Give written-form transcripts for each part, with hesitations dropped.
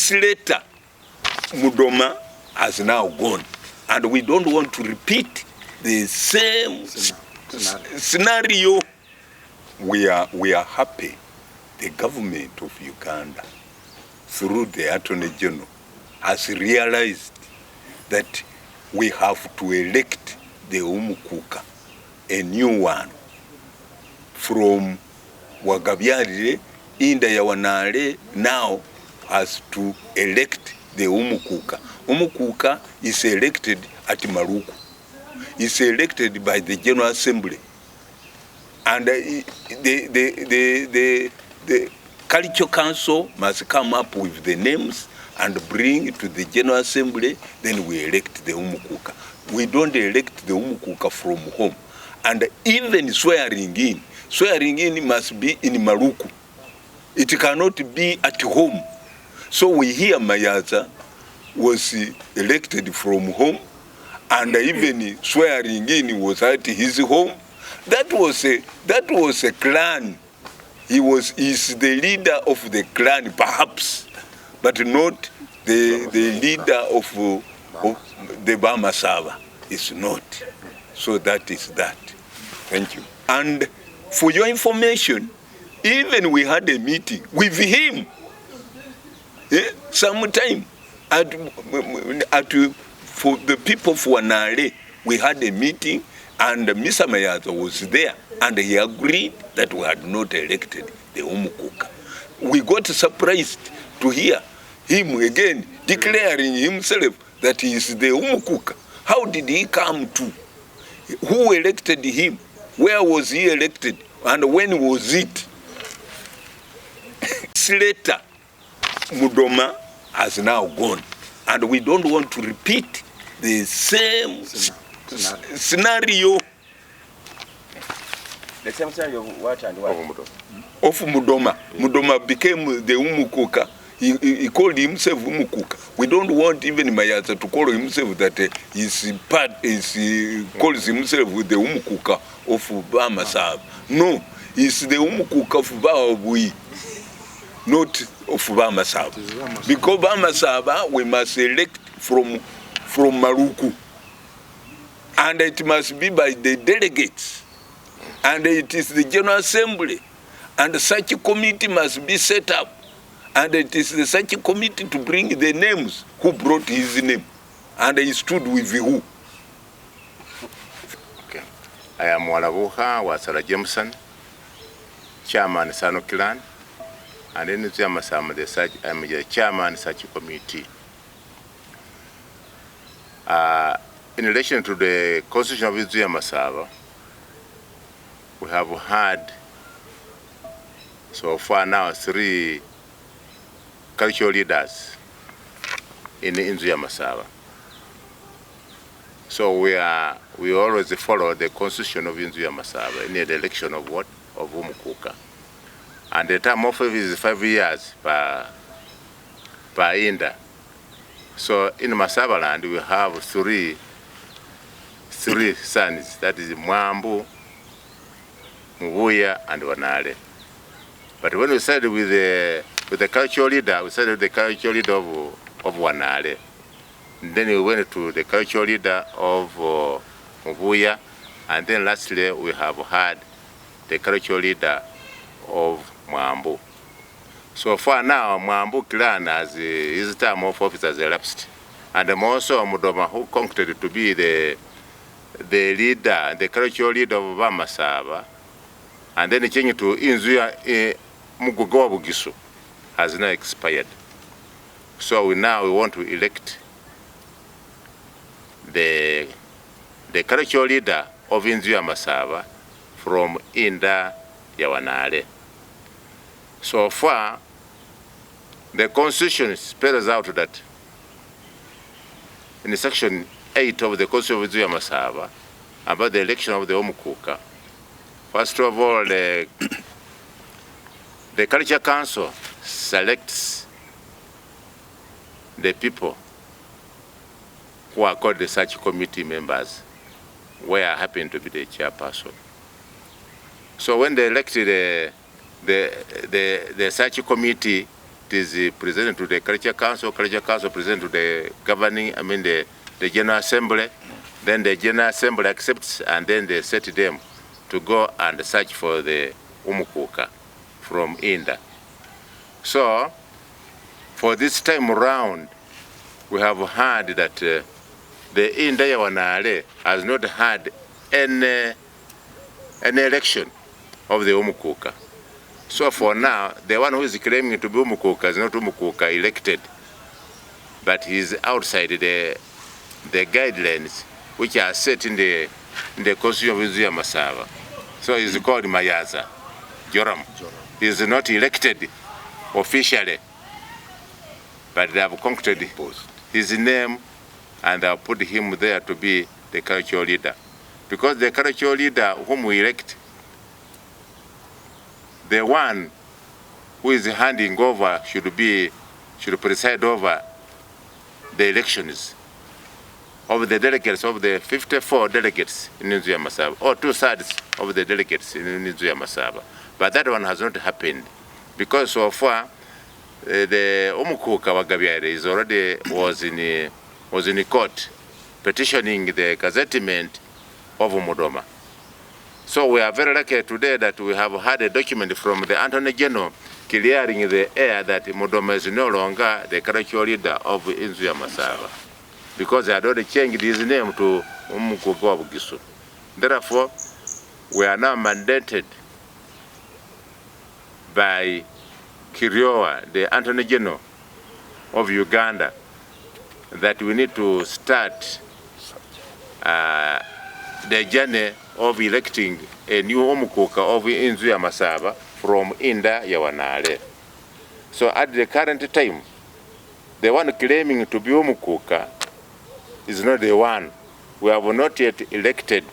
This letter, Mudoma, has now gone. And we don't want to repeat the same scenario. We are happy the government of Uganda, through the Attorney General, has realized that we have to elect the Umukuuka, a new one, from Wagabyarire. Inda ya Wanale now has to elect the Umukuuka. Umukuuka is elected at Maruku. Is elected by the General Assembly. And the Culture Council must come up with the names and bring it to the General Assembly, then we elect the Umukuuka. We don't elect the Umukuuka from home. And even swearing in must be in Maruku. It cannot be at home. So we hear Mayatsa was elected from home, and even swearing in was at his home. That was a clan. He is the leader of the clan, perhaps, but not the leader of the Masaba. It's not. So that is that. Thank you. And for your information, even we had a meeting with him sometime for the people for Wanale. We had a meeting and Mr. Mayatsa was there and he agreed that we had not elected the Umukuuka. We got surprised to hear him again declaring himself that he is the Umukuuka. How did he come to? Who elected him? Where was he elected? And when was it? This letter, Mudoma, has now gone. And we don't want to repeat the same scenario. The same scenario of what and what? Of Mudoma. Mudoma became the Umukuuka. He called himself Umukuuka. We don't want even Mayatsa to call himself that he calls himself the Umukuuka of Masaba. No, he's the Umukuuka of Baobui, not of Masaba. Because Masaba we must elect from Maruku. And it must be by the delegates. And it is the General Assembly. And such a committee must be set up. And it is the such a committee to bring the names who brought his name. And he stood with who. Okay. I am Walabuha Wasala Jameson, Chairman Sano Clan, and Inzu Ya Masaba, I am the chairman of such a committee. In relation to the constitution of Inzu Ya Masaba, we have had so far now 3 cultural leaders in Inzu Ya Masaba. So we always follow the constitution of Inzu Ya Masaba in the election of what? Of Umukuuka. And the term of office is 5 years per Inda. So in Masaba land we have three sons, that is Mwambu, Mubuya and Wanale. But when we started with the cultural leader, we started with the cultural leader of Wanale. And then we went to the cultural leader of Mubuya, and then lastly we have had the cultural leader of Mwambu. So far now, Mwambu clan has his term of office has elapsed. And also Mudoma, who concluded to be the leader, the cultural leader of Masaba, and then he changed to Inzu Ya Masaba, has now expired. So now we want to elect the cultural leader of Inzu Ya Masaba from Inda Ya Wanale. So far, the constitution spells out that in section 8 of the Constitution of Inzu Ya Masaba about the election of the Umukuuka. First of all, the Culture Council selects the people who are called the search committee members, where I happen to be the chairperson. So when they elected the search committee it is presented to the Culture Council presented to the governing, the General Assembly, then the General Assembly accepts, and then they set them to go and search for the Umukuuka from Inda. So, for this time around, we have heard that the Inda Ya Wanale has not had any election of the Umukuuka. So for now, the one who is claiming to be Umukuuka is not Umukuuka elected, but he is outside the guidelines which are set in the Constitution of Inzu Ya Masaba. So he's called Mayatsa, Joram. He is not elected officially, but they have concocted his name and they have put him there to be the cultural leader. Because the cultural leader whom we elect, the one who is handing over should preside over the elections of the delegates, of the 54 delegates in Inzu Ya Masaba, or 2/3 of the delegates in Inzu Ya Masaba. But that one has not happened because so far the Umukuuka Wagabyare was in court petitioning the gazettement of Mudoma. So we are very lucky today that we have had a document from the Attorney General clearing the air that Mudoma is no longer the cultural leader of Inzu Ya Masaba, because they had already changed his name to Umukuuka of Gisu. Therefore, we are now mandated by Kiriowa, the Attorney General of Uganda, that we need to start the journey of electing a new Umukuuka of Inzu Ya Masaba from Inda Ya Wanale. So at the current time, the one claiming to be Umukuuka is not the one. We have not yet elected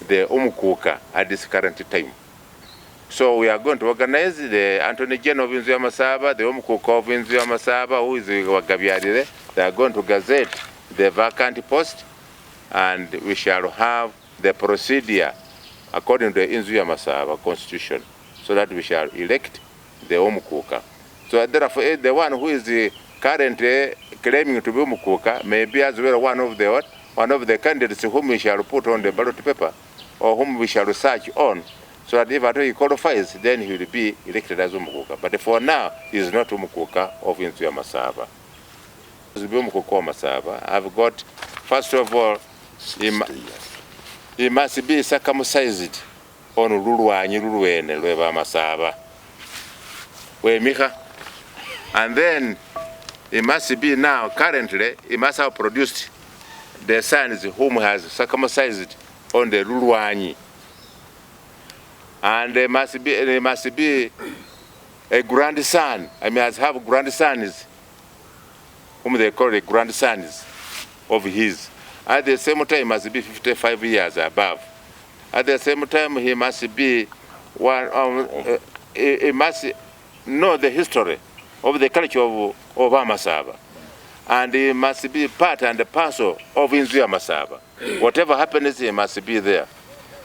the Umukuuka at this current time. So we are going to organize the Attorney General of Inzu Ya Masaba, the Umukuuka of Inzu Ya Masaba, who is Wagabyarire. They are going to gazette the vacant post, and we shall have the procedure according to the Inzu Ya Masaba constitution, so that we shall elect the Umukuuka. So therefore, the one who is currently claiming to be Umukuuka may be as well one of the candidates whom we shall put on the ballot paper, or whom we shall search on, so that if at all he qualifies, then he will be elected as Umukuuka. But for now, he is not Umukuuka of Inzu Ya Masaba. Umukuuka of Masaba, I've got, first of all, he must be circumcised on Luluwanyi Luluwene Lweba Masaba. And then he must be now, currently, he must have produced the sons whom has circumcised on the Luluwanyi. And there must be a grandson. Has have grandsons whom they call the grandsons of his. At the same time, he must be 55 years above. At the same time, he must be he must know the history of the culture of Amasaba. And he must be part and parcel of Inzu Ya Masaba. Whatever happens, he must be there.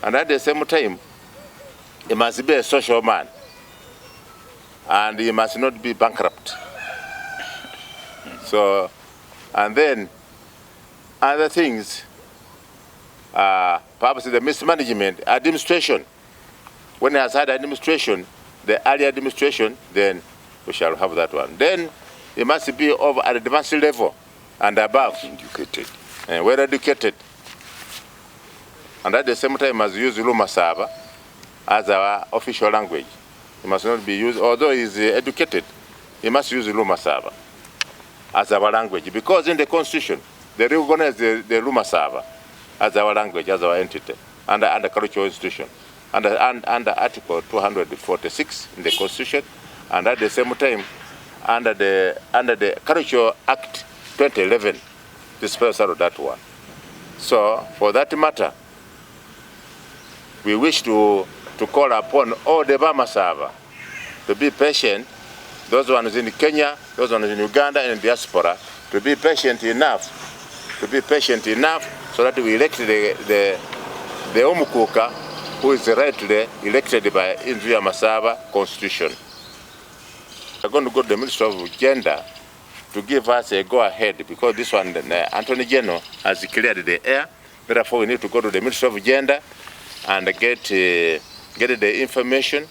And at the same time, he must be a social man. And he must not be bankrupt. So, and then other things, perhaps the mismanagement, administration. When he has had administration, the early administration, then we shall have that one. Then he must be of an advanced level and above. Educated. Well educated. And at the same time, must use Lumasaba as our official language. He must not be used, although he is educated, he must use Lumasaba as our language. Because in the Constitution, they recognize the Lumasaba as our language, as our entity, under cultural institution, under Article 246 in the Constitution, and at the same time, under the Cultural Act 2011, dispensal of that one. So, for that matter, we wish to call upon all the Bamasaba to be patient, those ones in Kenya, those ones in Uganda and diaspora, to be patient enough, so that we elect the Umukuuka who is rightly elected by Inzu Ya Masaba Constitution. We're going to go to the Ministry of Gender to give us a go-ahead, because this one, the Attorney General has cleared the air. Therefore, we need to go to the Ministry of Gender and get the information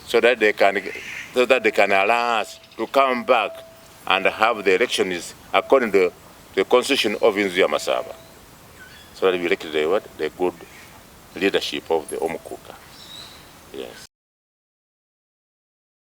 so that they can allow us to come back and have the elections according to the constitution of Inzu Ya Masaba, so that we elect the good leadership of the Umukuuka. Yes.